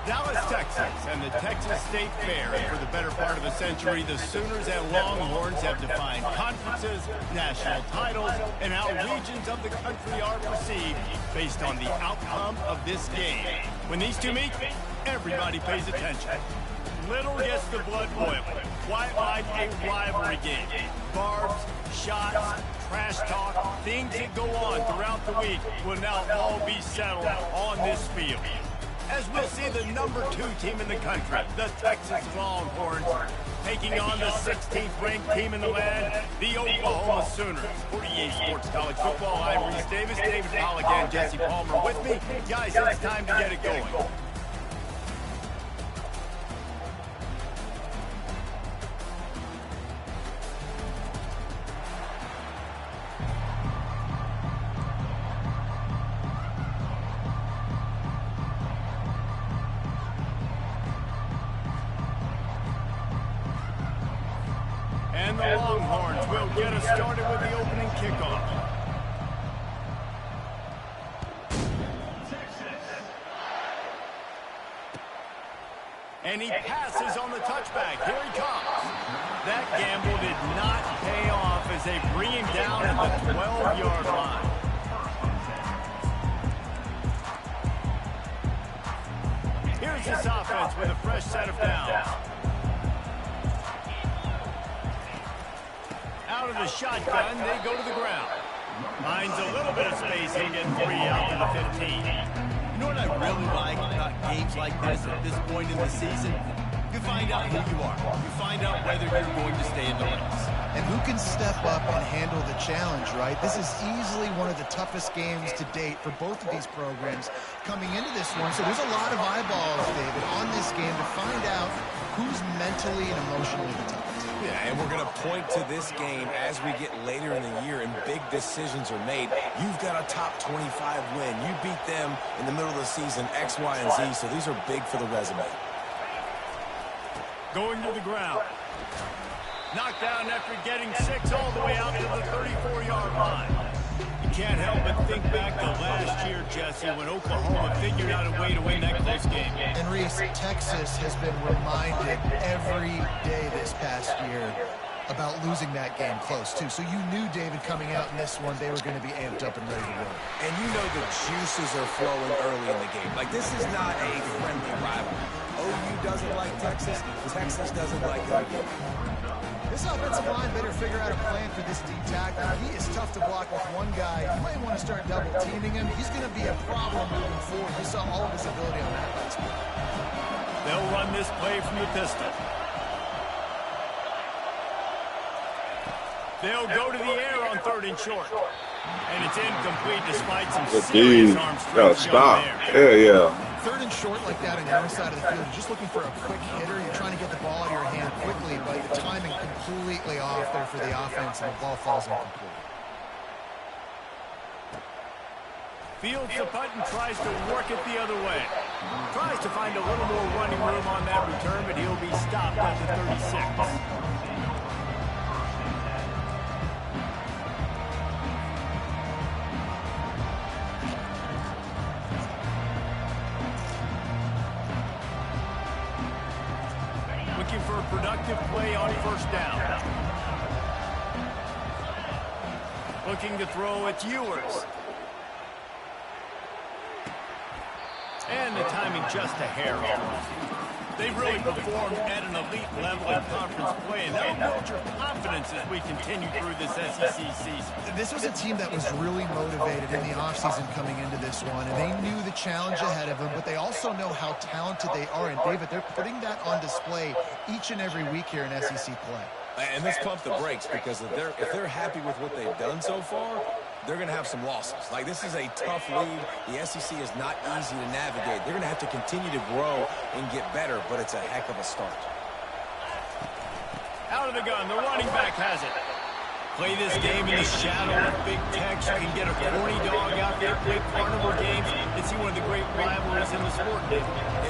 Dallas, Texas, and the Texas State Fair. And for the better part of a century, the Sooners and Longhorns have defined conferences, national titles, and how regions of the country are perceived based on the outcome of this game. When these two meet, everybody pays attention. Little gets the blood boiling. Quite like a rivalry game. Barbs, shots, trash talk, things that go on throughout the week will now all be settled on this field. As we'll see the number 2 team in the country, the Texas Longhorns, taking on the 16th ranked team in the land, the Oklahoma Sooners. For EA Sports College Football, I'm Reese Davis, David Pollock, and Jesse Palmer with me. Guys, it's time to get it going. And the Longhorns will get us started with the opening kickoff. And he passes on the touchback. Here he comes. That gamble did not pay off as they bring him down at the 12-yard line. Here's this offense with a fresh set of downs. Out of the shotgun, they go to the ground. Finds a little bit of space and gets 3 out to the 15. You know what I really like about games like this at this point in the season? You find out who you are. You find out whether you're going to stay in the race. And who can step up and handle the challenge, right? This is easily one of the toughest games to date for both of these programs coming into this one. So there's a lot of eyeballs, David, on this game to find out who's mentally and emotionally the toughest. Yeah, and we're going to point to this game as we get later in the year and big decisions are made. You've got a top 25 win. You beat them in the middle of the season, X, Y, and Z, so these are big for the resume. Going to the ground. Knocked down after getting 6 all the way out to the 34-yard line. You can't help but think back to last year, Jesse, when Oklahoma figured out a way to win that close game. And Reese, Texas has been reminded every day this past year about losing that game close, too. So you knew, David, coming out in this one, they were going to be amped up and ready to win. And you know the juices are flowing early in the game. Like, this is not a friendly rival. OU doesn't like Texas. Texas doesn't like OU. This offensive line better figure out a plan for this D tackle. He is tough to block with one guy. You might want to start double teaming him. He's going to be a problem moving forward. We saw all of his ability on that last play. They'll run this play from the pistol. They'll go to the air on 3rd and short. And it's incomplete despite some serious arm strength shown there. Yeah. 3rd and short like that on the other side of the field. You're just looking for a quick hitter. You're trying to get the ball out of your hand quickly, but the timing completely off there for the offense, and the ball falls incomplete. Fields the punt and tries to work it the other way. Tries to find a little more running room on that return, but he'll be stopped at the 36. Looking for a productive play on 1st down. Looking to throw, it's Ewers. And the timing just a hair off. They've really performed at an elite level in conference play, and that'll build your confidence as we continue through this SEC season. This was a team that was really motivated in the offseason coming into this one, and they knew the challenge ahead of them, but they also know how talented they are. And, David, they're putting that on display each and every week here in SEC play. And let's pump the brakes, because if they're happy with what they've done so far, they're going to have some losses. Like, this is a tough league. The SEC is not easy to navigate. They're going to have to continue to grow and get better, but it's a heck of a start. Out of the gun, the running back has it. Play this game in the shadow of Big Tex. You can get a corny dog out there, play carnival games, and see one of the great rivalries in the sport.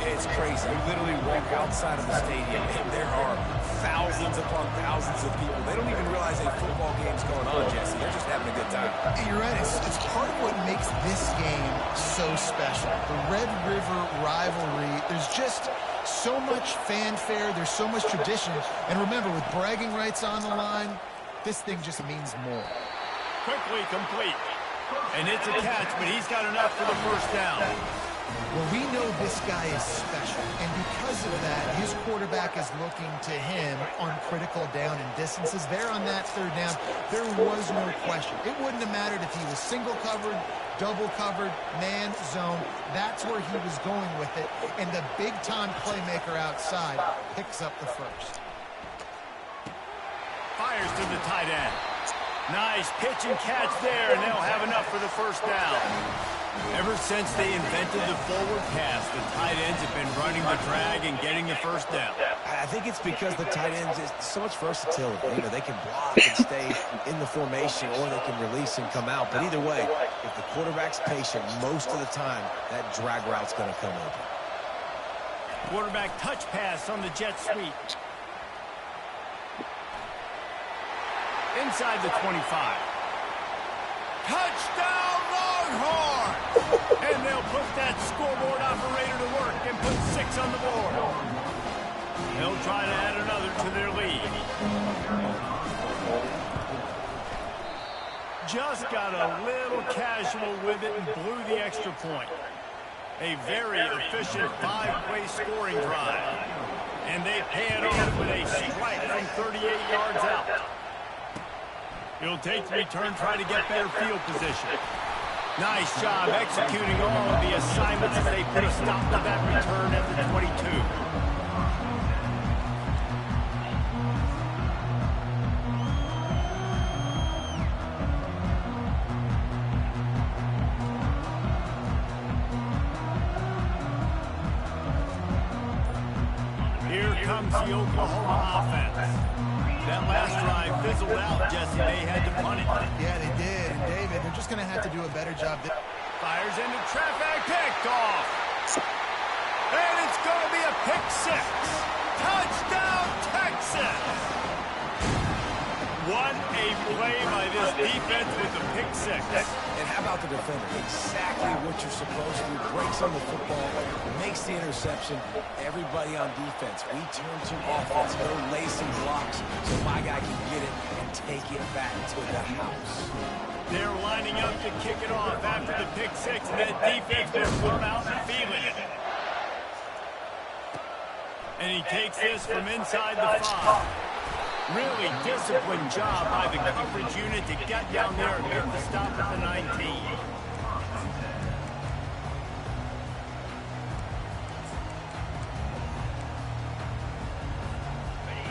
It's crazy. You literally walk outside of the stadium, and there are thousands upon thousands of people. They don't even realize a football game's going on, Jesse. They're just having a good time. You're right. It's part of what makes this game so special. The Red River rivalry, there's just so much fanfare, there's so much tradition. And remember, with bragging rights on the line, this thing just means more. Quickly complete. And it's a catch, but he's got enough for the first down. Well, we know this guy is special, and because of that, his quarterback is looking to him on critical down and distances. There on that third down, there was no question. It wouldn't have mattered if he was single covered, double covered, man, zone. That's where he was going with it, and the big-time playmaker outside picks up the first. Fires to the tight end. Nice pitch and catch there, and they'll have enough for the first down. Ever since they invented the forward pass, the tight ends have been running the drag and getting the first down. I think it's because the tight ends is so much versatility. You know, they can block and stay in the formation, or they can release and come out. But either way, if the quarterback's patient, most of the time, that drag route's going to come open. Quarterback touch pass on the jet sweep. Inside the 25. Touchdown Longhorns! And they'll put that scoreboard operator to work and put 6 on the board. They'll try to add another to their lead. Just got a little casual with it and blew the extra point. A very efficient 5-play scoring drive. And they pay it off with a strike from 38 yards out. He'll take the return, try to get better field position. Nice job executing all of the assignments as they put a stop to that return at the 22. Here comes the Oklahoma offense. That last drive fizzled out, Jesse. They had to punt it. Yeah, they did. And David, they're just going to have to do a better job. Fires into traffic, picked off. And it's going to be a pick 6. Touchdown, Texas! What a play by this defense with the pick 6. And how about the defender? Exactly what you're supposed to do. Breaks on the football, makes the interception. Everybody on defense, we turn to offense. Go lay some blocks so my guy can get it and take it back to the house. They're lining up to kick it off after the pick 6, and that defense will come out and feeling it. And he takes this from inside the 5. Really disciplined job by the coverage unit to get down there and make the stop at the 19.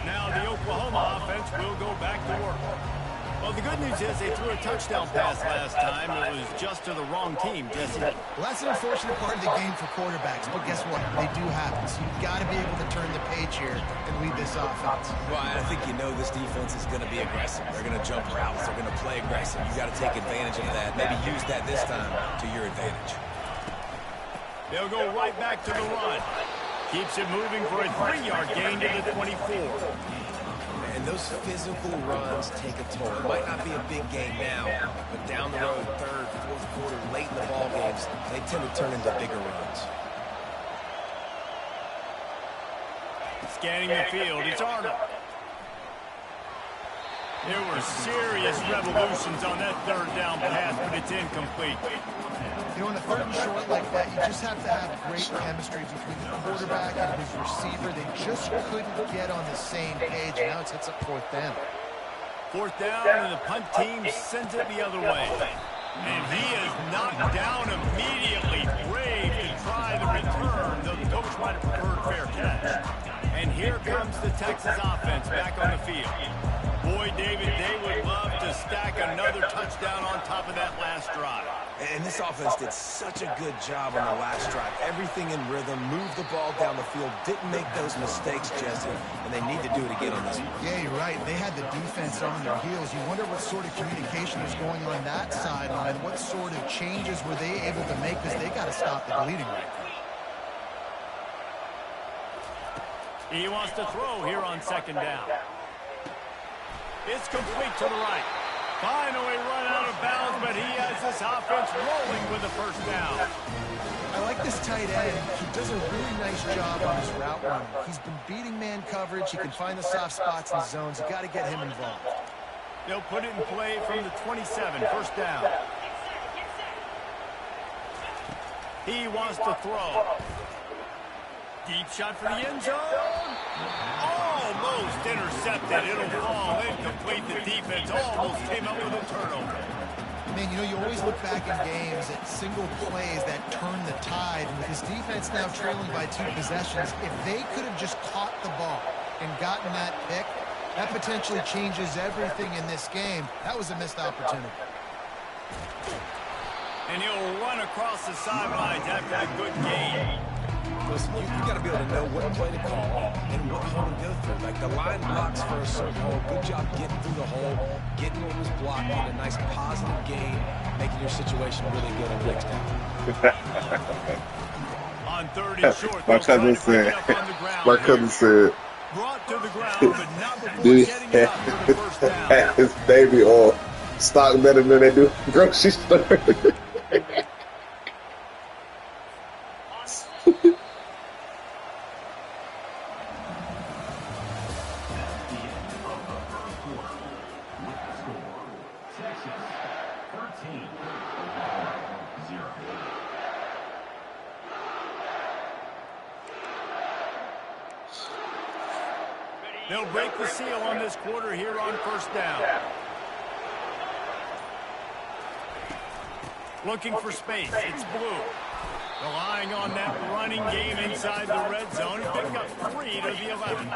Now the Oklahoma offense will go back to work. Well, the good news is they threw a touchdown pass last time. It was just to the wrong team, Jesse. Well, that's an unfortunate part of the game for quarterbacks, but guess what? They do happen. So you've got to be able to turn the page here and lead this offense. Well, I think you know this defense is going to be aggressive. They're going to jump routes. They're going to play aggressive. You got to take advantage of that. Maybe use that this time to your advantage. They'll go right back to the run. Keeps it moving for a 3-yard gain to the 24. And those physical runs take a toll. It might not be a big game now, but down the road, third, fourth quarter, late in the ball games, they tend to turn into bigger runs. Scanning the field, it's Arnold. There were serious revolutions on that third down pass, but it's incomplete. You know, on a third and short like that, you just have to have great chemistry between the quarterback and his receiver. They just couldn't get on the same page, and now it's hits up 4th down. 4th down, and the punt team sends it the other way. And he is knocked down immediately. Brave to try the return, though the coach might have preferred fair catch. And here comes the Texas offense back on the field. Boy, David, they would love to stack another touchdown on top of that last drive. And this offense did such a good job on the last drive. Everything in rhythm, moved the ball down the field, didn't make those mistakes, Jesse, and they need to do it again on this one. Yeah, you're right. They had the defense on their heels. You wonder what sort of communication is going on that sideline. What sort of changes were they able to make, because they got to stop the bleeding right now. He wants to throw here on 2nd down. It's complete to the right. Finally run out of bounds, but he has this offense rolling with a first down. I like this tight end. He does a really nice job on his route running. He's been beating man coverage. He can find the soft spots in the zones. You got to get him involved. They'll put it in play from the 27, first down. He wants to throw. Deep shot for the end zone. Almost intercepted. It'll fall incomplete. The defense almost came up with a turnover. Man, you know, you always look back in games at single plays that turn the tide. And with this defense now trailing by 2 possessions, if they could have just caught the ball and gotten that pick, that potentially changes everything in this game. That was a missed opportunity. And he'll run across the sidelines after a good game. Listen, you got to be able to know what play to call and what hole to go through. Like the line blocks for a certain hole. Good job getting through the hole, getting what was blocked, getting a nice positive gain, making your situation really good on the next down. On 3rd and short, My cousin said, brought to the ground, but not before getting it up for the first down. his baby oil stock better than they do grocery store. They'll break the seal on this quarter here on first down. Looking for space. It's Blue. Relying on that running game inside the red zone. Picking up 3 to the 11.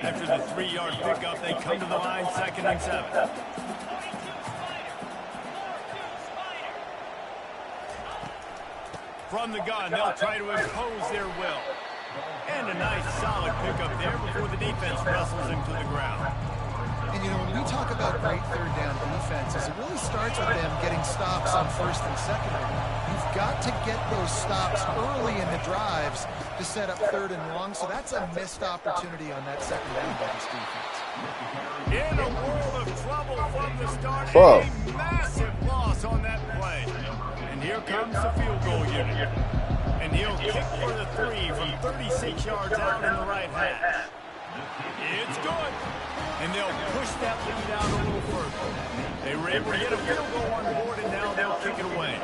After the 3-yard pickup, they come to the line 2nd and 7. From the gun, they'll try to impose their will. And a nice solid pickup there before the defense wrestles him to the ground. And, you know, when we talk about great 3rd down defenses, it really starts with them getting stops on 1st and 2nd. You've got to get those stops early in the drives to set up 3rd and long, so that's a missed opportunity on that 2nd down by this defense. In a world of trouble from the start, a massive loss on that play. And here comes the field goal unit. And he'll kick for the 3 from 36 yards out in the right hash. It's good. And they'll push that lead out a little further. They were able to get a field goal on board, and now they'll kick it away.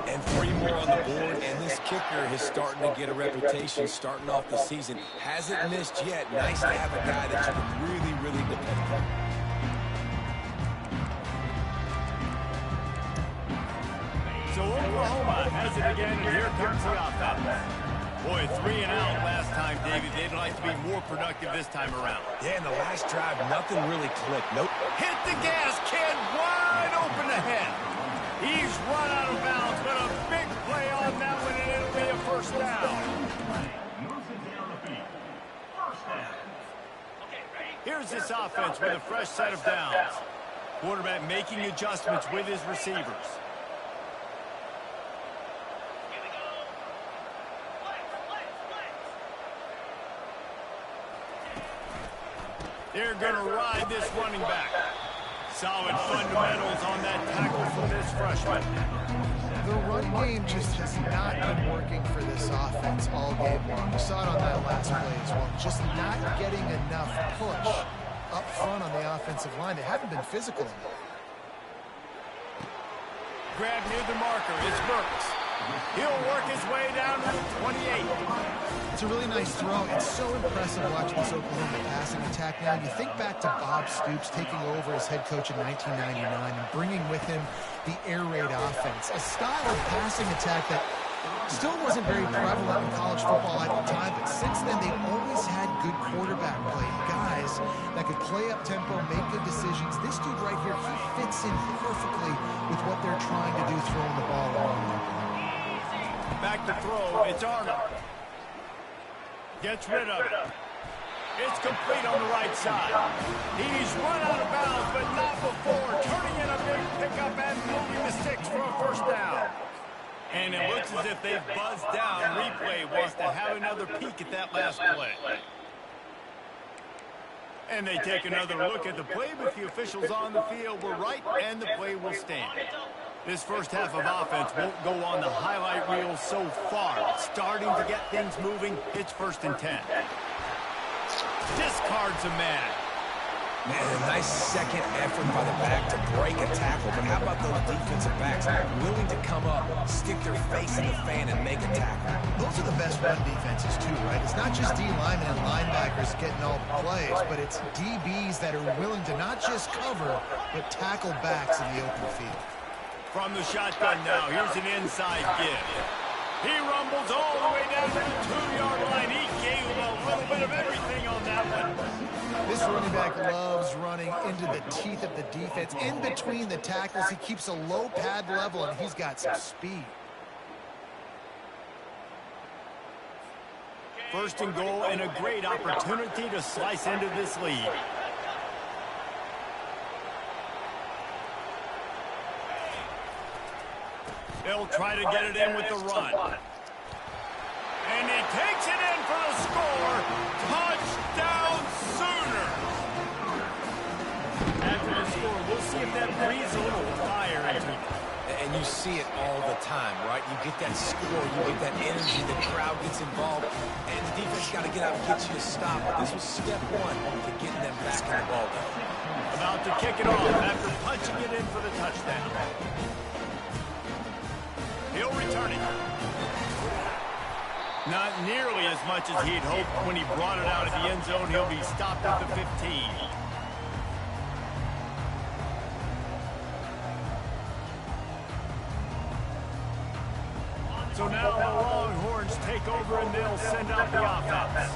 And 3 more on the board, and this kicker is starting to get a reputation starting off the season. Hasn't missed yet. Nice to have a guy that you can really, really depend on. So Oklahoma has it again, and here comes the offense. Boy, 3 and out last time, David. They'd like to be more productive this time around. Yeah, in the last drive, nothing really clicked. Nope. Hit the gas, kid. Wide open ahead. He's run out of bounds, but a big play on that one, and it'll be a first down. Here's this offense with a fresh set of downs. Quarterback making adjustments with his receivers. They're going to ride this running back. Solid fundamentals on that tackle from this freshman. The run game just has not been working for this offense all game long. We saw it on that last play as well. Just not getting enough push up front on the offensive line. They haven't been physical enough. Grab near the marker. It's Burks. He'll work his way down to the 28. It's a really nice throw. It's so impressive watching this Oklahoma passing attack now. You think back to Bob Stoops taking over as head coach in 1999 and bringing with him the air raid offense, a style of passing attack that still wasn't very prevalent in college football at the time, but since then they've always had good quarterback play, guys that could play up tempo, make good decisions. This dude right here, he fits in perfectly with what they're trying to do, throwing the ball around. Back to throw. It's Arnold. Gets rid of it. It's complete on the right side. He's run out of bounds, but not before. Turning in a big pickup and moving the sticks for a first down. And it looks as if they've buzzed down. Replay wants to have another peek at that last play. And they take another look at the play, but the officials on the field were right, and the play will stand. This first half of offense won't go on the highlight reel so far. Starting to get things moving. It's 1st and 10. Discards a man. Man, a nice second effort by the back to break a tackle. But how about those defensive backs willing to come up, stick their face in the fan, and make a tackle? Those are the best run defenses, too, right? It's not just D linemen and linebackers getting all the plays, but it's DBs that are willing to not just cover, but tackle backs in the open field. From the shotgun now, here's an inside give. He rumbles all the way down to the 2-yard line. He gave him a little bit of everything on that one. This running back loves running into the teeth of the defense. In between the tackles, he keeps a low pad level, and he's got some speed. 1st and goal, and a great opportunity to slice into this lead. They'll try to get it in with the run. And he takes it in for the score. Touchdown Sooners! After the score, we'll see if that breathes a little fire into it. And you see it all the time, right? You get that score, you get that energy, the crowd gets involved, and the defense got to get out and get you a stop. This was step 1 to getting them back in the ball game. About to kick it off after punching it in for the touchdown. He'll return it. Not nearly as much as he'd hoped when he brought it out of the end zone. He'll be stopped at the 15. So now the Longhorns take over and they'll send out the offense.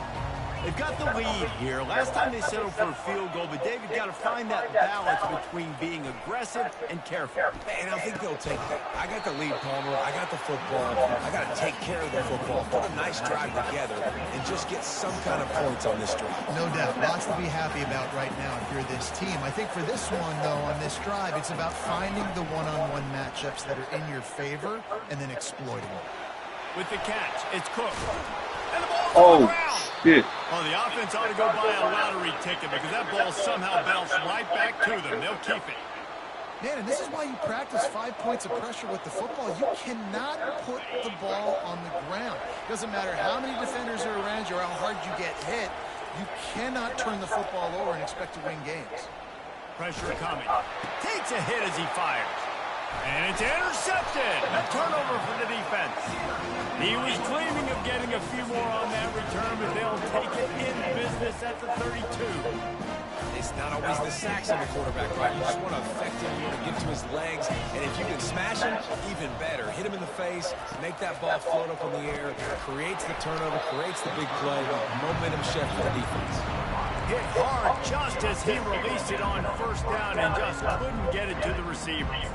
They've got the lead here. Last time they settled for a field goal, but David got to find that balance between being aggressive and careful. And I think they'll take that. I got the lead, Palmer. I got the football. I got to take care of the football, put a nice drive together, and just get some kind of points on this drive. No doubt. Lots to be happy about right now if you're this team. I think for this one, though, on this drive, it's about finding the one-on-one matchups that are in your favor and then exploiting them. With the catch, it's Cook. And the ball's on the ground. Shit. Oh, the offense ought to go buy a lottery ticket because that ball somehow bounced right back to them. They'll keep it. Man, and this is why you practice 5 points of pressure with the football. You cannot put the ball on the ground. Doesn't matter how many defenders are around you or how hard you get hit. You cannot turn the football over and expect to win games. Pressure coming. Takes a hit as he fires. And it's intercepted. A turnover for the defense. He was dreaming of getting a few more on that return, but they'll take it in business at the 32. It's not always the sacks on the quarterback, right? You just want to affect him, you want to get to his legs, and if you can smash him, even better. Hit him in the face, make that ball float up in the air, creates the turnover, creates the big play, momentum shift for the defense. Hit hard just as he released it on 1st down and just couldn't get it to the receivers.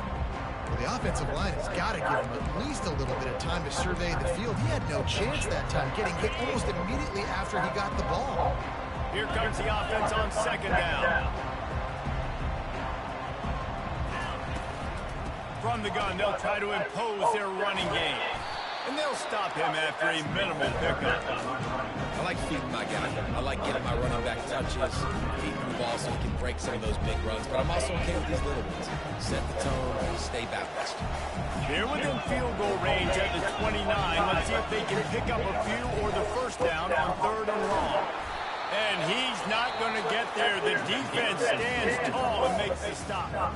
Well, the offensive line has got to give him at least a little bit of time to survey the field. He had no chance that time, getting hit almost immediately after he got the ball. Here comes the offense on 2nd down. From the gun, they'll try to impose their running game. And they'll stop him after a minimal pickup. I like feeding my guy. I like getting my running back touches, feeding the ball so he can break some of those big runs. But I'm also okay with these little ones. Set the tone, stay balanced. They're within field goal range at the 29. Let's see if they can pick up a few or the 1st down on 3rd and long. And he's not going to get there. The defense stands tall and makes the stop.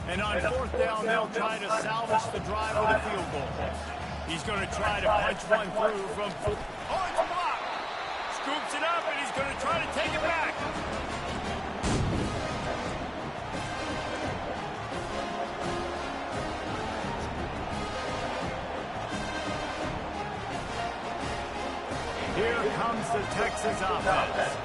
And on 4th down, they'll try to salvage the drive with a field goal. He's going to try to punch one through from... Oh, it's blocked! Scoops it up, and he's going to try to take it back. Here comes the Texas offense.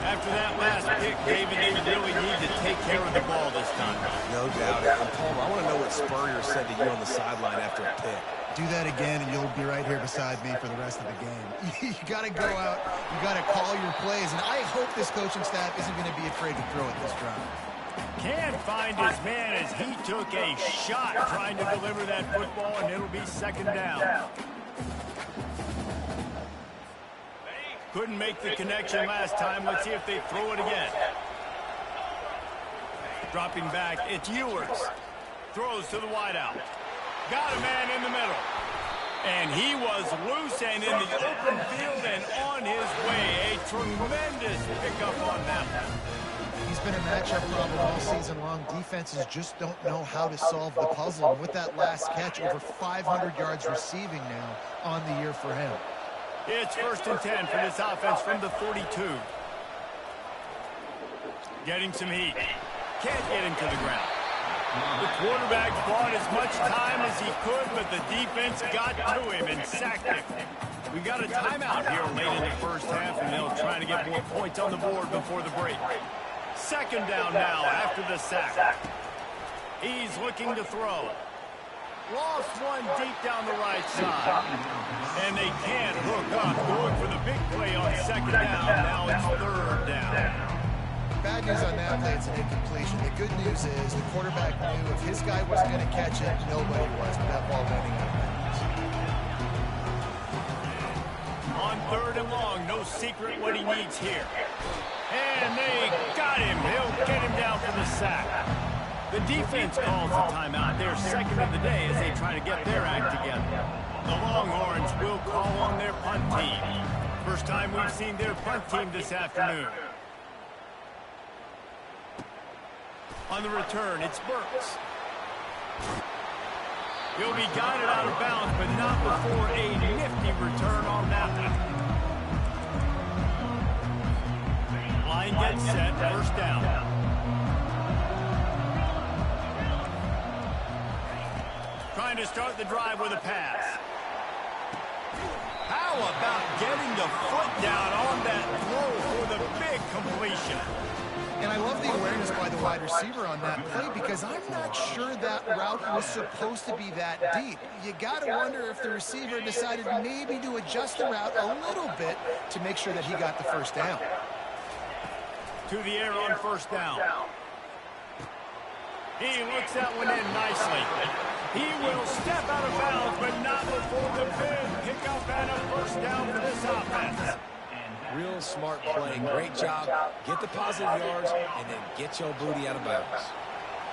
After that last pick, David, they really need to take care of the ball this time. No doubt. And Palmer, I want to know what Spurrier said to you on the sideline after a pick. Do that again, and you'll be right here beside me for the rest of the game. You got to go out. You got to call your plays, and I hope this coaching staff isn't going to be afraid to throw it this drive. Can't find his man as he took a shot trying to deliver that football, and it'll be 2nd down. Couldn't make the connection last time. Let's see if they throw it again. Dropping back, it's Ewers. Throws to the wideout. Got a man in the middle. And he was loose and in the open field and on his way. A tremendous pickup on that one. He's been a matchup problem all season long. Defenses just don't know how to solve the puzzle. And with that last catch, over 500 yards receiving now on the year for him. It's 1st and 10 for this offense from the 42. Getting some heat. Can't get him to the ground. The quarterback bought as much time as he could, but the defense got to him and sacked him. We got a timeout here late in the first half, and they'll try to get more points on the board before the break. 2nd down now after the sack. He's looking to throw. Lost one deep down the right side. And they can't hook up, going for the big play on 2nd down. Now it's 3rd down. Bad news on that play, it's an incompletion. The good news is the quarterback knew if his guy wasn't going to catch it, nobody was with that ball landing out of bounds. On 3rd and long, no secret what he needs here. And they got him. They'll get him down for the sack. The defense calls the timeout. They're 2nd of the day as they try to get their act together. The Longhorns will call on their punt team. First time we've seen their punt team this afternoon. On the return, it's Burks. He'll be guided out of bounds, but not before a nifty return on that one. Line gets set, 1st down. Trying to start the drive with a pass. How about getting the foot down on that throw for the big completion? And I love the awareness by the wide receiver on that play because I'm not sure that route was supposed to be that deep. You got to wonder if the receiver decided maybe to adjust the route a little bit to make sure that he got the 1st down. To the air on 1st down. He looks that one in nicely. He will step out of bounds, but not before the big pickup and a 1st down for this offense. Real smart play. Great job. Get the positive yards and then get your booty out of bounds.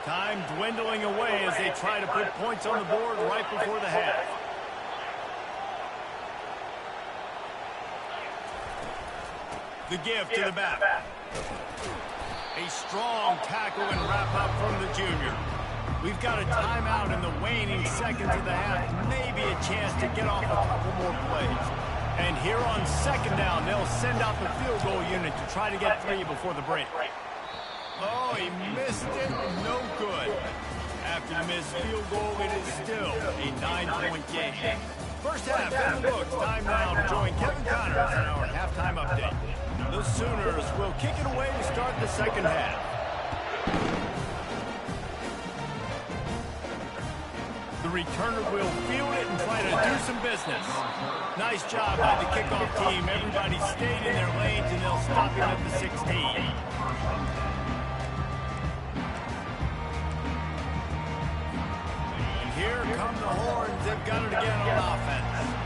Time dwindling away as they try to put points on the board right before the half. The give to the back. A strong tackle and wrap up from the junior. We've got a timeout in the waning seconds of the half. Maybe a chance to get off a couple more plays. And here on 2nd down, they'll send out the field goal unit to try to get 3 before the break. Oh, he missed it. No good. After the missed field goal, it is still a 9-point game. First half in the books. Time now to join Kevin Connors in our halftime update. The Sooners will kick it away to start the 2nd half. The returner will field it and try to do some business. Nice job by the kickoff team. Everybody stayed in their lanes, and they'll stop him at the 16. And here come the Horns. They've got it again on offense.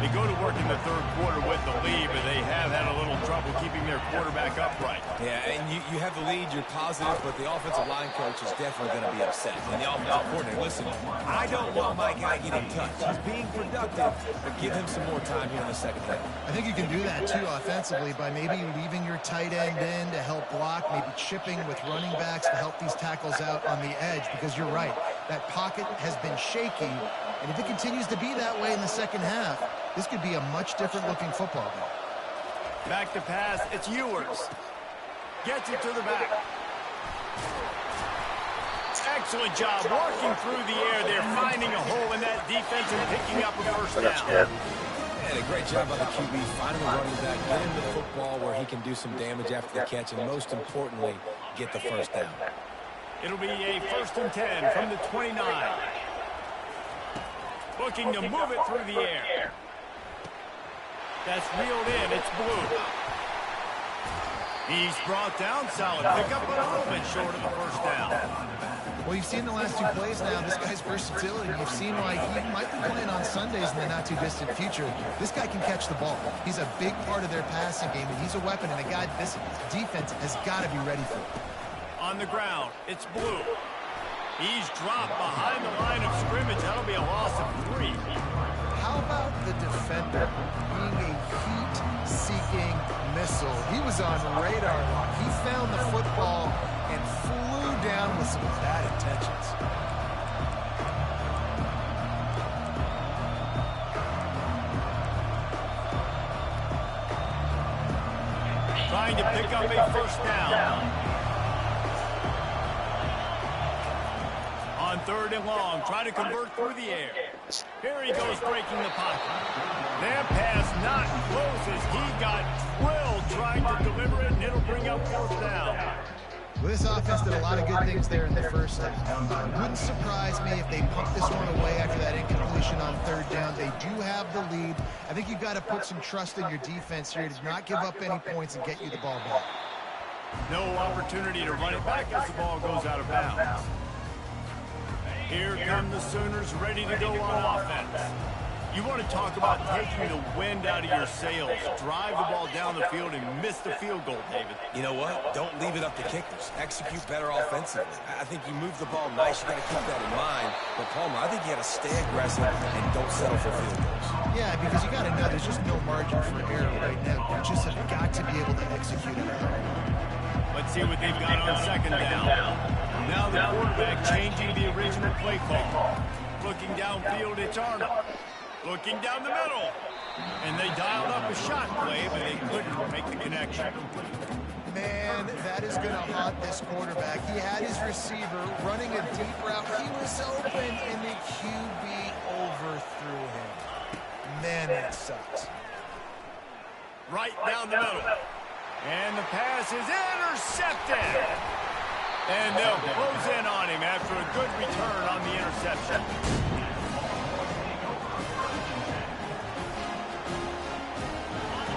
They go to work in the 3rd quarter with the lead, but they have had a little trouble keeping their quarterback upright. Yeah, and you have the lead, you're positive, but the offensive line coach is definitely going to be upset. And the offensive coordinator, listen, I don't want my guy getting touched. He's being productive, but give him some more time here in the 2nd half. I think you can do that, too, offensively, by maybe leaving your tight end in to help block, maybe chipping with running backs to help these tackles out on the edge, because you're right. That pocket has been shaky, and if it continues to be that way in the 2nd half, this could be a much different-looking football game. Back to pass, it's Ewers. Gets it to the back. Excellent job working through the air. They're finding a hole in that defense and picking up a 1st down. And a great job by the QB, finding the running back, getting the football where he can do some damage after the catch, and most importantly, get the 1st down. It'll be a 1st and 10 from the 29. Looking to move it through the air. That's reeled in. It's Blue. He's brought down. Solid pickup, but a little bit short of the 1st down. Well, you've seen the last 2 plays now. This guy's versatility. You've seen why he might be playing on Sundays in the not-too-distant future. This guy can catch the ball. He's a big part of their passing game, and he's a weapon, and a guy this defense has got to be ready for. On the ground, it's Blue. He's dropped behind the line of scrimmage. That'll be a loss of 3. How about the defender being a heat-seeking missile? He was on radar. He found the football and flew down with some bad intentions. Trying to pick up a first down. On 3rd and long, trying to convert through the air. Here he goes, breaking the pocket. That pass not closes. He got drilled trying to deliver it, and it'll bring up 4th down. Well, this offense did a lot of good things there in the first half. It wouldn't surprise me if they pumped this one away after that incompletion on 3rd down. They do have the lead. I think you've got to put some trust in your defense here to not give up any points and get you the ball back. No opportunity to run it back as the ball goes out of bounds. Here come the Sooners ready to go on offense. You want to talk about taking the wind out of your sails. Drive the ball down the field and miss the field goal, David. You know what? Don't leave it up to kickers. Execute better offensively. I think you move the ball nice. You got to keep that in mind. But, Palmer, I think you got to stay aggressive and don't settle for field goals. Yeah, because you got to know there's just no margin for error right now. You just have got to be able to execute it. Let's see what they've got on 2nd down. Now the quarterback changing the original play call. Looking downfield, it's Arnold. Looking down the middle. And they dialed up a shot play, but they couldn't make the connection. Man, that is going to haunt this quarterback. He had his receiver running a deep route. He was open, and the QB overthrew him. Man, that sucks. Right down the middle. And the pass is intercepted. And they'll close in on him after a good return on the interception.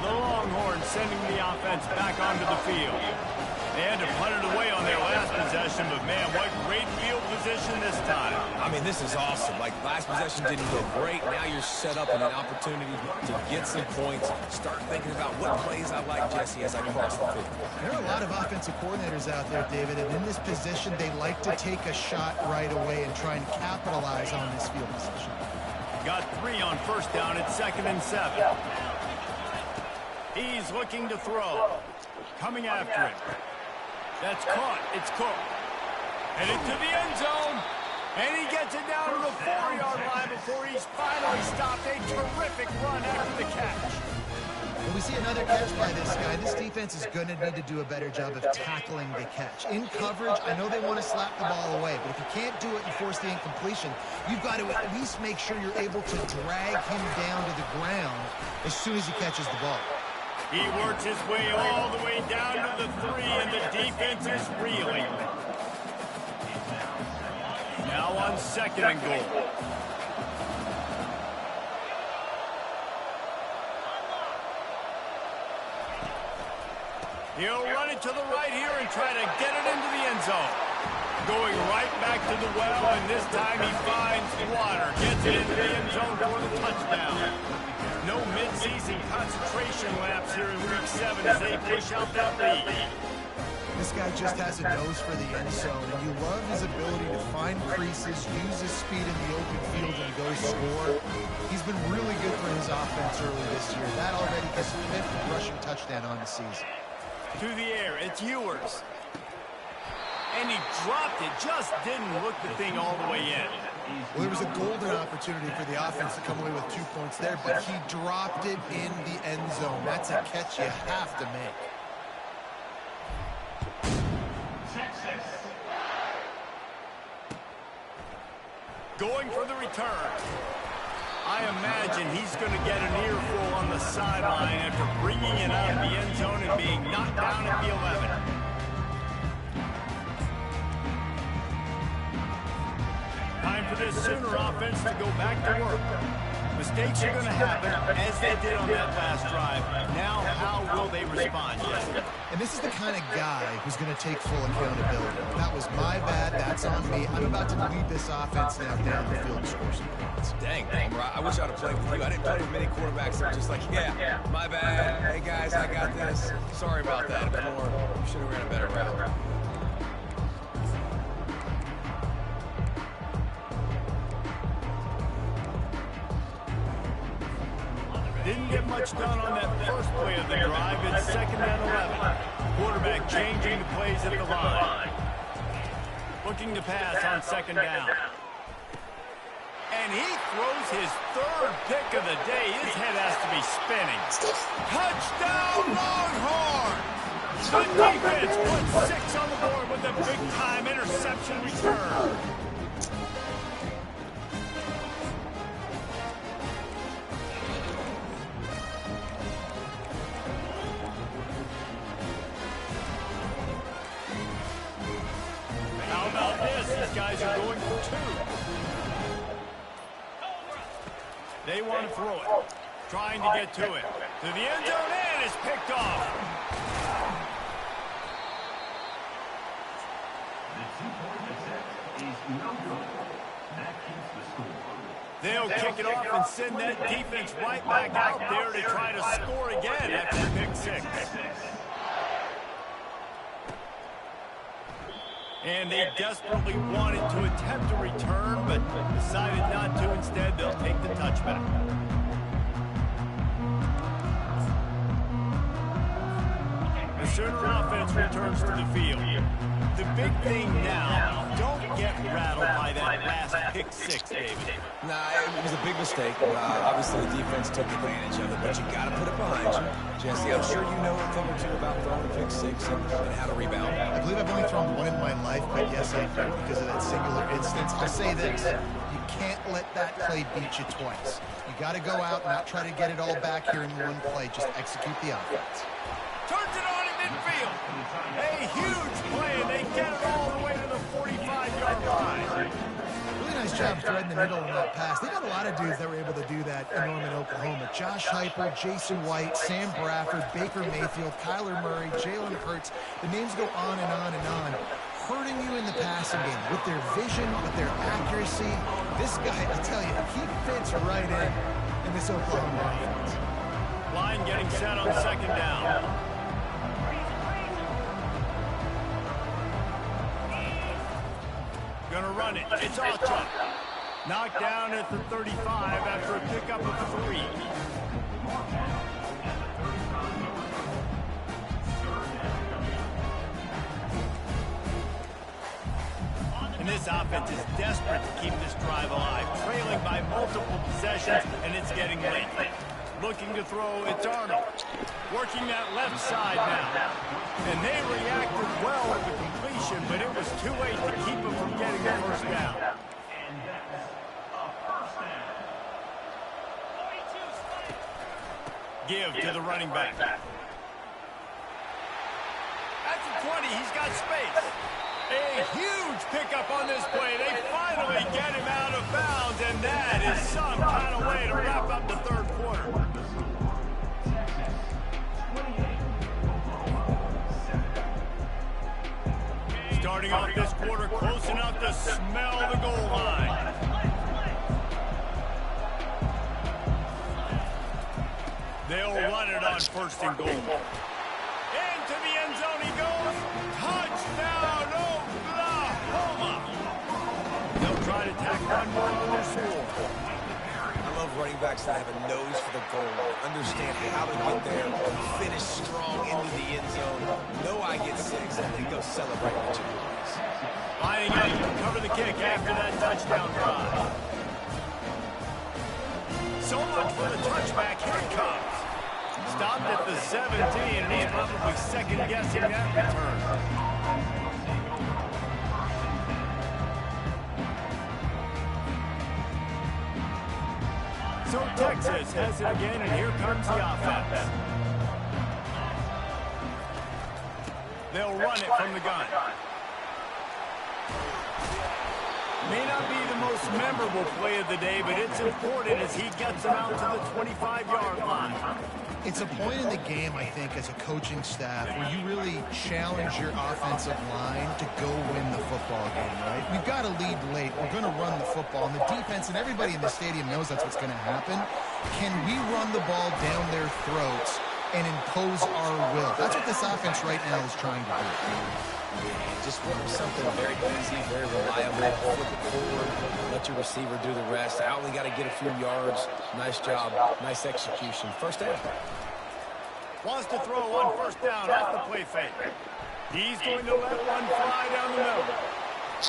The Longhorns sending the offense back onto the field. They had to punt it away on their last possession, but man, what great field position this time. I mean, this is awesome. Like, last possession didn't go great. Now you're set up in an opportunity to get some points. Start thinking about what plays I like, Jesse, as I cross the field. There are a lot of offensive coordinators out there, David, and in this position, they like to take a shot right away and try and capitalize on this field position. Got 3 on 1st down at 2nd and 7. He's looking to throw. Coming after it. That's caught. It's Cook. Headed to the end zone. And he gets it down to the 4-yard line before he's finally stopped. A terrific run after the catch. When we see another catch by this guy, this defense is going to need to do a better job of tackling the catch. In coverage, I know they want to slap the ball away, but if you can't do it and force the incompletion, you've got to at least make sure you're able to drag him down to the ground as soon as he catches the ball. He works his way all the way down to the 3, and the defense is reeling. Now on 2nd and goal. He'll run it to the right here and try to get it into the end zone. Going right back to the well, and this time he finds water. Gets it into the end zone for the touchdown. No mid-season concentration laps here in Week 7 as they push out that lead. This guy just has a nose for the end zone, and you love his ability to find creases, use his speed in the open field, and go score. He's been really good for his offense early this year. That already his 5th rushing touchdown on the season. To the air, it's Ewers. And he dropped it, just didn't look the thing all the way in. Well, there was a golden opportunity for the offense to come away with 2 points there, but he dropped it in the end zone. That's a catch you have to make. Going for the return. I imagine he's going to get an earful on the sideline after bringing it out of the end zone and being knocked down at the 11. Time for this Sooner offense to go back to work. Mistakes are going to happen, as they did on that last drive. Now, how will they respond, Jesse? And this is the kind of guy who's going to take full accountability. That was my bad. That's on me. I'm about to lead this offense now down the field to score some points. Dang, Homer, I wish I'd have played with you. I didn't play with many quarterbacks that were just like, yeah, my bad. Hey, guys, I got this. Sorry about that. A bit more. You should have ran a better route. Didn't get much done on that first play of the drive. It's 2nd and 11. Quarterback changing the plays at the line. Looking to pass on 2nd down. And he throws his 3rd pick of the day. His head has to be spinning. Touchdown, Longhorn! The defense puts 6 on the board with a big-time interception return. How about this? These guys are going for 2. They want to throw it. Trying to get to it. To the end zone and is picked off. They'll kick it off and send that defense right back out there to try to score again after pick 6. And they desperately wanted to attempt a return, but decided not to. Instead, they'll take the touchback. The Sooner offense returns to the field. The big thing now, don't get rattled by that last pick 6, David. Nah, it was a big mistake. Obviously, the defense took advantage of it, but you got to put it behind you. Jesse, I'm sure you know a thing or two about throwing a pick 6 and how to rebound. I believe I've only thrown 1 in my life, but yes, I do because of that singular instance. I'll say this. You can't let that play beat you twice. You got to go out and not try to get it all back here in one play. Just execute the offense. Turns it on in midfield. A huge play, and they get it all the way to the 45-yard line. Really nice job threading the middle on that pass. They got a lot of dudes that were able to do that in Norman, Oklahoma. Josh Heupel, Jason White, Sam Bradford, Baker Mayfield, Kyler Murray, Jalen Hurts. The names go on and on and on. Hurting you in the passing game with their vision, with their accuracy. This guy, I tell you, he fits right in this Oklahoma offense. Line getting set on 2nd down. Gonna run it. It's Ocha. Knocked down at the 35 after a pickup of 3. And this offense is desperate to keep this drive alive, trailing by multiple possessions, and it's getting late. Looking to throw, it's Arnold. Working that left side now. And they reacted well with the completion, but it was too late to keep them from getting the 1st down. Give to the running back. At the 20, he's got space. A huge pickup on this play. They finally get him out of bounds, and that is some kind of way to wrap up the 3rd quarter. Starting off this quarter close enough to smell the goal line. They'll run it on 1st and goal. Into the end zone he goes. Touchdown, Oklahoma. They'll try to tack one more on their score. I love running backs that have a nose for the goal line, understand how to get there, finish strong into the end zone, know I get 6, and then go celebrate with your boys. Lining up to cover the kick after that touchdown drive. So much for the touchback. Here it comes. Stopped at the 17, and he's probably second-guessing that return. So Texas has it again, and here comes the offense. They'll run it from the gun. May not be the most memorable play of the day, but it's important as he gets them out to the 25-yard line. It's a point in the game, I think, as a coaching staff where you really challenge your offensive line to go win the football game, right? We've got to lead late. We're going to run the football. And the defense and everybody in the stadium knows that's what's going to happen. Can we run the ball down their throats and impose our will? That's what this offense right now is trying to do. Just flip something very easy, very reliable. Flip it forward, let your receiver do the rest. I only got to get a few yards. Nice job, nice execution. First down. Wants to throw on first down off the play fake. He's going to let one fly down the middle.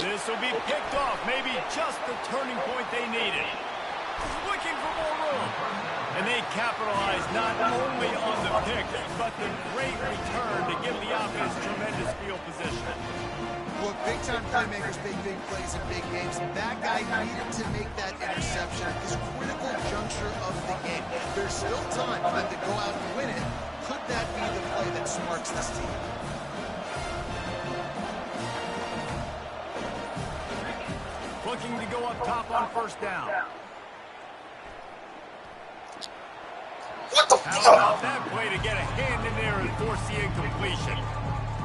This will be picked off, maybe just the turning point they needed. Looking for more room. And they capitalize not only on the pick, but the great return to give the offense tremendous field position. Look, big-time playmakers, big plays in big games. That guy needed to make that interception at this critical juncture of the game. There's still time for them to go out and win it. Could that be the play that sparks this team? Looking to go up top on first down. What the How fuck? about that play to get a hand in there and force the incompletion?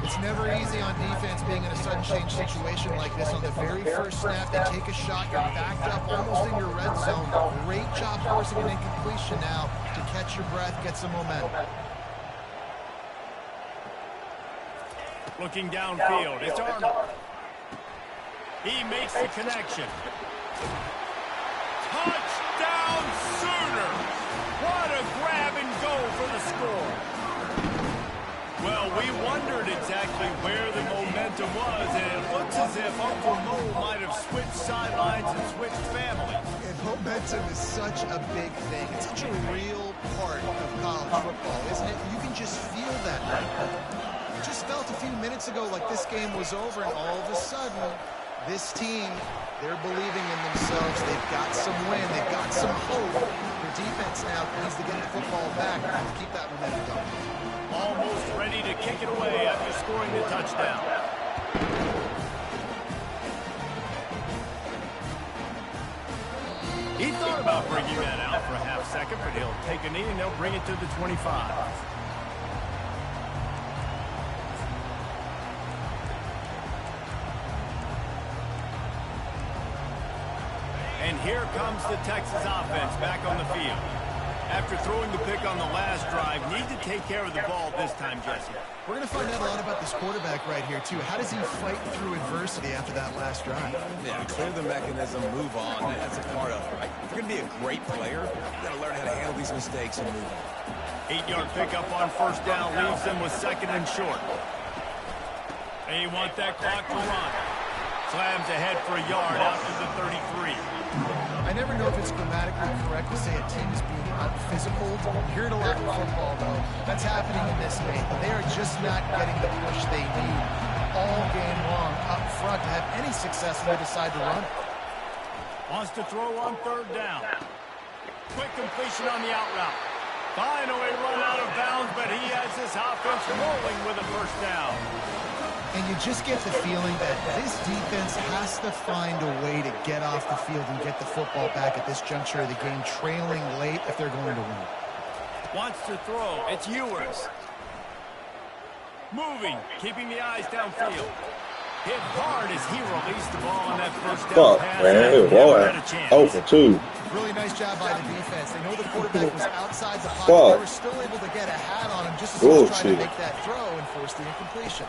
It's never easy on defense being in a sudden change situation like this. On the very first snap, they take a shot. You're backed up almost in your red zone. Great job forcing an incompletion now to catch your breath, get some momentum. Looking downfield, it's Arnold. He makes the connection. Touchdown Sooners! What a grab and go for the score. Well, we wondered exactly where the momentum was, and it looks as if Uncle Mo might have switched sidelines and switched families. And momentum is such a big thing. It's such a real part of college football, isn't it? You can just feel that. You just felt a few minutes ago like this game was over, and all of a sudden, this team, they're believing in themselves. They've got some wind. They've got some hope. Their defense now needs to get the football back and keep that momentum going. Almost ready to kick it away after scoring the touchdown. He thought about bringing that out for a half second, but he'll take a knee and they'll bring it to the 25. And here comes the Texas offense back on the field. After throwing the pick on the last drive, need to take care of the ball this time, Jesse. We're going to find out a lot about this quarterback right here, too. How does he fight through adversity after that last drive? Yeah, clear the mechanism, move on. That's a part of it, right? If you're going to be a great player, you got to learn how to handle these mistakes and move on. 8-yard pickup on first down leaves them with second and short. They want that clock to run. Slams ahead for a yard out to the 33. I never know if it's grammatically correct to say a team is being out-physical. You hear it a lot in football, though. That's happening in this game. They are just not getting the push they need all game long up front to have any success when they decide to run. Wants to throw on third down. Quick completion on the out route. Finally run out of bounds, but he has this offense rolling with a first down. And you just get the feeling that this defense has to find a way to get off the field and get the football back at this juncture of the game, trailing late if they're going to win. Wants to throw. It's Ewers. Moving, keeping the eyes downfield. Hit hard as he released the ball on that first down pass. Man, boy, 0 for 2. Really nice job by the defense. They know the quarterback was outside the pocket. They were still able to get a hat on him just as he was trying to make that throw and force the incompletion.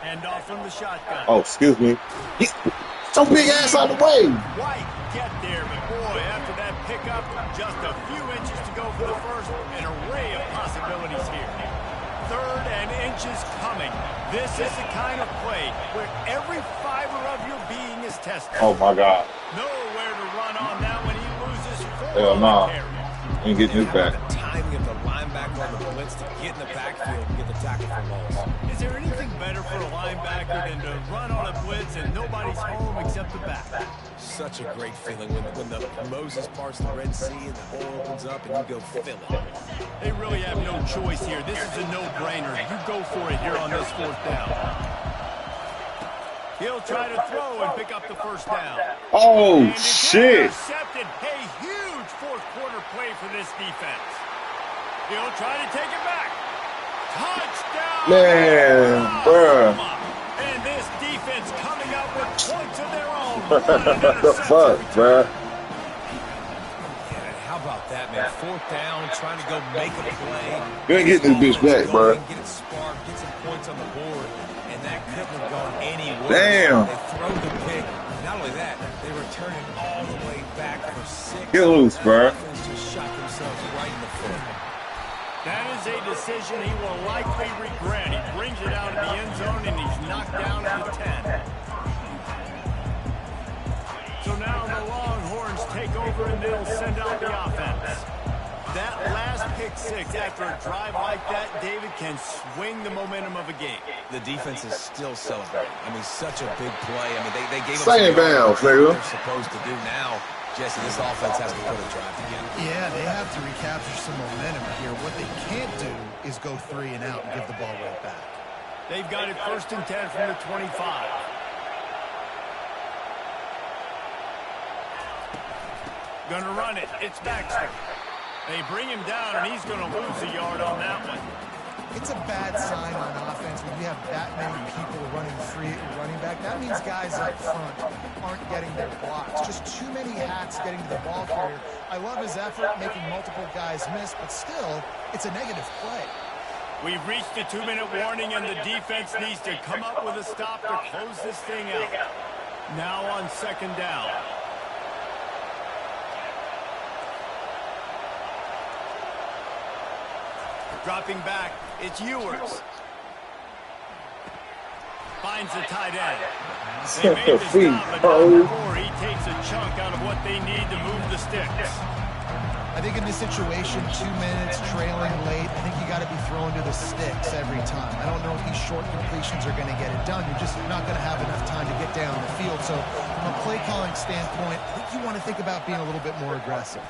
And off from the shotgun. Oh, excuse me. He's so big ass on the way. White get there, but boy, after that pickup, just a few inches to go for the first. An array of possibilities here. Third and inches coming. This is the kind of play where every fiber of your being is tested. Oh my God. Nowhere to run on that when he loses 4 Hell no. carries. Ain't getting this back. The timing of the linebacker on the blitz to get in the backfield and get the tackle for loss. Is there anything better for a linebacker than to run on a blitz and nobody's home except the back? Such a great feeling when the Moses parts the Red Sea and the hole opens up and you go fill it. They really have no choice here. This is a no-brainer. You go for it here on this fourth down. He'll try to throw and pick up the first down. Oh, And it's shit. intercepted. A huge fourth quarter play for this defense. He'll try to take it back. Touchdown. Man, bruh. And this defense coming up with points of their own. What the fuck, bruh? Yeah, how about that, man? Fourth down, trying to go make a play. You ain't getting this bitch back, bruh. Get it sparked, get some points on the board, and that couldn't have gone anywhere. Damn. They throw the pick. Not only that, they return it all the way back for 6. Get loose, bruh. Offense just shot themselves right in the foot. That is a decision he will likely regret. He brings it out of the end zone, and he's knocked down at the 10. So now the Longhorns take over, and they'll send out the offense. That last pick six after a drive like that, David, can swing the momentum of a game. The defense is still celebrating. I mean, such a big play. I mean, they gave up Stay in bounds, nigga. they're supposed to do now. Jesse, this offense has to put a drive together. Yeah, they have to recapture some momentum here. What they can't do is go 3 and out and give the ball right back. They've got it 1st and 10 from the 25. Gonna run it. It's Baxter. They bring him down, and he's going to lose a yard on that one. It's a bad sign on offense when you have that many people running free at your running back. That means guys up front aren't getting their blocks. Just too many hats getting to the ball carrier. I love his effort, making multiple guys miss, but still, it's a negative play. We've reached the 2-minute warning, and the defense needs to come up with a stop to close this thing out. Now on 2nd down. Dropping back, it's Ewers. Finds the tight end. They made the stop, but not before he takes a chunk out of what they need to move the sticks. I think in this situation, 2 minutes, trailing late, I think you got to be throwing to the sticks every time. I don't know if these short completions are going to get it done. You're just not going to have enough time to get down the field. So from a play calling standpoint, I think you want to think about being a little bit more aggressive.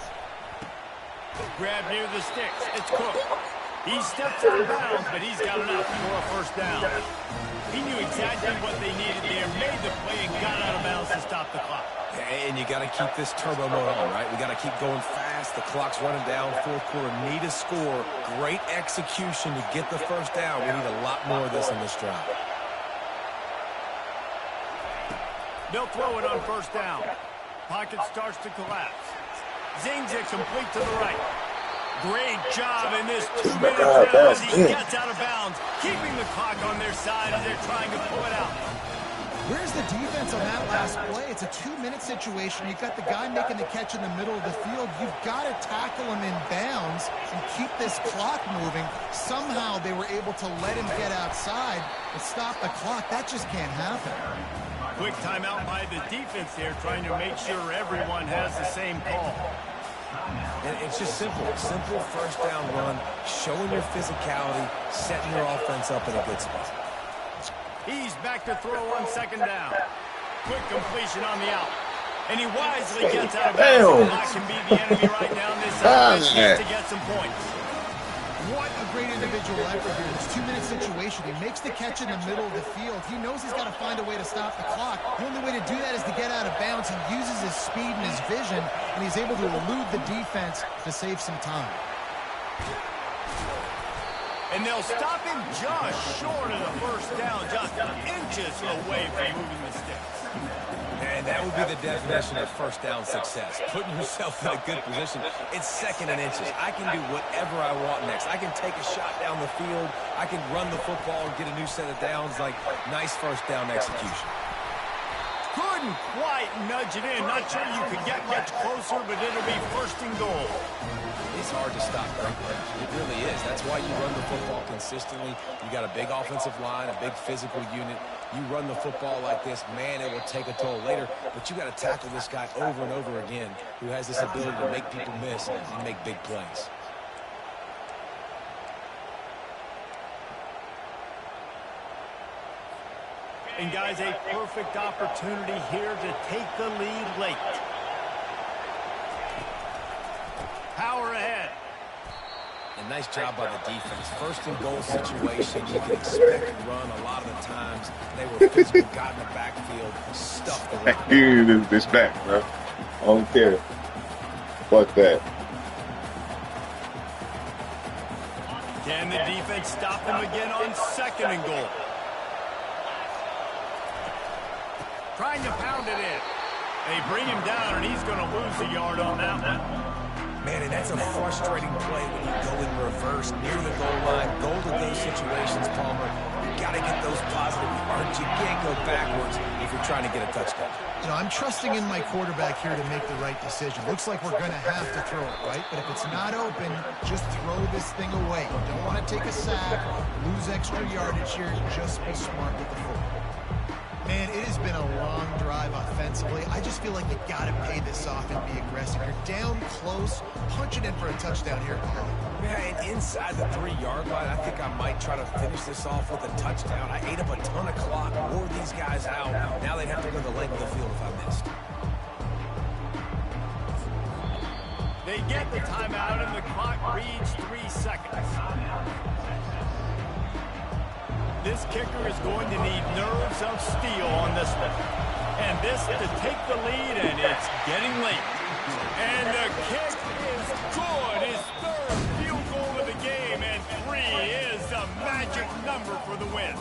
Grab near the sticks. It's Cook. He steps out of bounds, but he's got enough for a 1st down. He knew exactly what they needed there, made the play, and got out of bounds to stop the clock. And you got to keep this turbo mode on, right? We got to keep going fast. The clock's running down. 4th quarter, need a score. Great execution to get the 1st down. We need a lot more of this in this drive. They'll throw it on 1st down. Pocket starts to collapse. Zings it complete to the right. Great job in this 2-minute drill as he gets out of bounds, keeping the clock on their side as they're trying to pull it out. Where's the defense on that last play? It's a 2-minute situation. You've got the guy making the catch in the middle of the field. You've got to tackle him in bounds and keep this clock moving. Somehow they were able to let him get outside and stop the clock. That just can't happen. Quick timeout by the defense there, trying to make sure everyone has the same call. And it's just simple. Simple 1st down run, showing your physicality, setting your offense up in a good spot. He's back to throw on 2nd down. Quick completion on the out. And he wisely gets out of bounds. That can be the enemy right now. This offense needs to get some points. What a great individual effort here. This 2-minute situation. He makes the catch in the middle of the field. He knows he's got to find a way to stop the clock. The only way to do that is to get out of bounds. He uses his speed and his vision, and he's able to elude the defense to save some time. And they'll stop him just short of the 1st down, just inches away from moving the sticks. And that would be the definition of 1st down success. Putting yourself in a good position. It's 2nd and inches. I can do whatever I want next. I can take a shot down the field. I can run the football and get a new set of downs. Like, nice 1st down execution. Couldn't quite nudge it in. Not sure you could get much closer, but it'll be 1st and goal. It's hard to stop great players. It really is. That's why you run the football consistently. You got a big offensive line, a big physical unit. You run the football like this, man, it will take a toll later. But you got to tackle this guy over and over again who has this ability to make people miss and make big plays. And guys, a perfect opportunity here to take the lead late. Power ahead. And nice job by the defense. First and goal situation, you can expect a run a lot of the times. They were physical, got in the backfield, stuffed the run. You need this back, bro. I don't care. Fuck that. Can the defense stop them again on 2nd and goal? Trying to pound it in. They bring him down, and he's going to lose a yard on that one. Man, and that's a frustrating play when you go in reverse near the goal line. Goal to go situations, Palmer. You got to get those positive yards. You can't go backwards if you're trying to get a touchdown. You know, I'm trusting in my quarterback here to make the right decision. Looks like we're going to have to throw it, right? But if it's not open, just throw this thing away. You don't want to take a sack, lose extra yardage here. Just be smart with the football. Man, it has been a long drive offensively. I just feel like you got to pay this off and be aggressive. You're down close, punch it in for a touchdown here. Yeah, and inside the 3-yard line, I think I might try to finish this off with a touchdown. I ate up a ton of clock, wore these guys out. Now they'd have to go the length of the field if I missed. They get the timeout, and the clock reads 3 seconds. This kicker is going to need nerves of steel on this one. And this to take the lead, and it's getting late. And the kick is good. His 3rd field goal of the game, and 3 is the magic number for the win.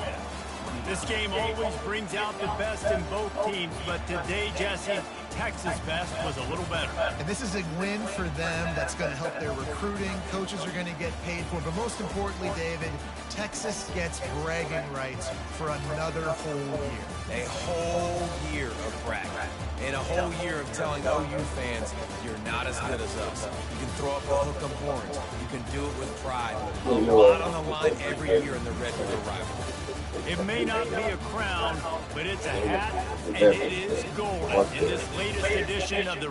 This game always brings out the best in both teams, but today, Jesse, Texas' best was a little better. And this is a win for them that's going to help their recruiting. Coaches are going to get paid for. But most importantly, David, Texas gets bragging rights for another whole year. A whole year of bragging. And a whole year of telling OU fans, you're not as good as us. You can throw up the hook 'em horns. You can do it with pride. A lot on the line every year in the Red River rivalry. It may not be a crown, but it's a hat, and it is golden in this latest edition of the